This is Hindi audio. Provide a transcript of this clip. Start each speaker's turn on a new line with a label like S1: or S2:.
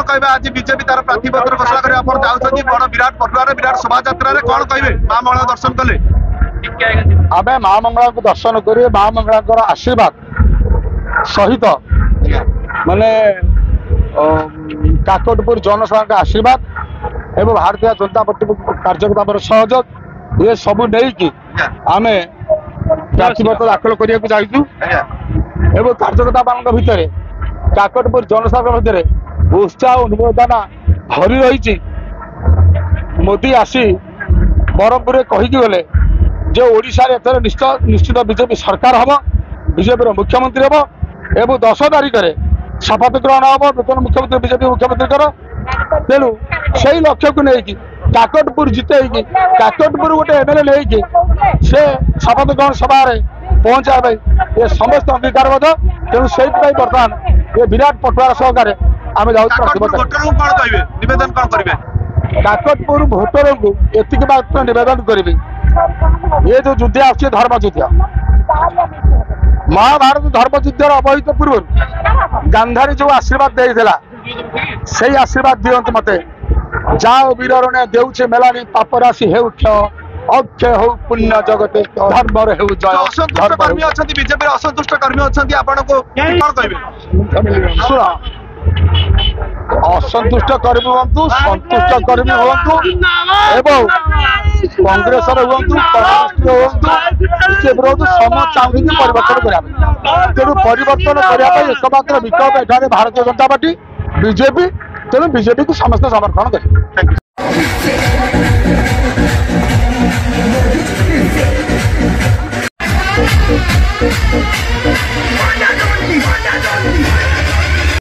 S1: कहबे आज बीजेपी तार प्रार्थी पत्र घोषणा करे आपण जाउछथि बड़ विराट पटुआर विराट शोभा यात्रा रे कोन कहबे मां मंगला दर्शन कले
S2: आमे मां मंगला को दर्शन करिए मां मंगला को आशीर्वाद सहित माने काकटपुर जनसभा का आशीर्वाद एवं भारतीय जनता पार्टी कार्यकर्ता सहयोग ये सब नहीं कि आमे प्रार्थीपत्र दाखल करने जाइछु एवं कार्यकर्ता मान भितर काकटपुर जनसभा भितर उत्साह अनुमोदना भरी रही मोदी आसी बरहमपुर कहीकि गले जो ओडिशा रे एथर निश्चित बीजेपी सरकार हम बीजेपी मुख्यमंत्री हम एवं 10 तारिख में शपथ ग्रहण हम नूतन मुख्यमंत्री बीजेपी मुख्यमंत्री तेणु से लक्ष्य को लेकिन काकटपुर जिते काकटपुर गोटे एमएलए नहीं से शपथ ग्रहण सभा पहुंचा ये समस्त अंगीकारबद्ध तेणु से बर्तमान ये विराट पटुआर सहकार आम
S1: निवेदन कौन करेंगे
S2: काकटपुर भोटर को एतिक मात्र निवेदन करी ये जो युद्ध आस धर्म युद्ध महाभारत धर्म युद्धर अवहित पूर्व गांधारी जो आशीर्वाद देला से आशीर्वाद दियंत मते जाओ वीररणे देउछे मेलानी पापराशि हेउ क्षय अक्षय हो पुण्य जगते धर्म हेउ जय
S1: असंतुष्ट कर्मी अछंती बीजेपी असंतुष्ट कर्मी अछंती आपण को कोन कहबे
S2: सुन असंतुष्ट कर्मी हुंतु संतुष्ट कर्मी हुंतु एवं कांग्रेस हुंतु कम्युनिस्ट हुंतु बीजेपी सम चाहूँ परिवर्तन करा तेणु परिवर्तन करने एकमात्र विकल्प एठारे भारतीय जनता पार्टी बीजेपी तेणु बीजेपी को समस्त समर्थन करें।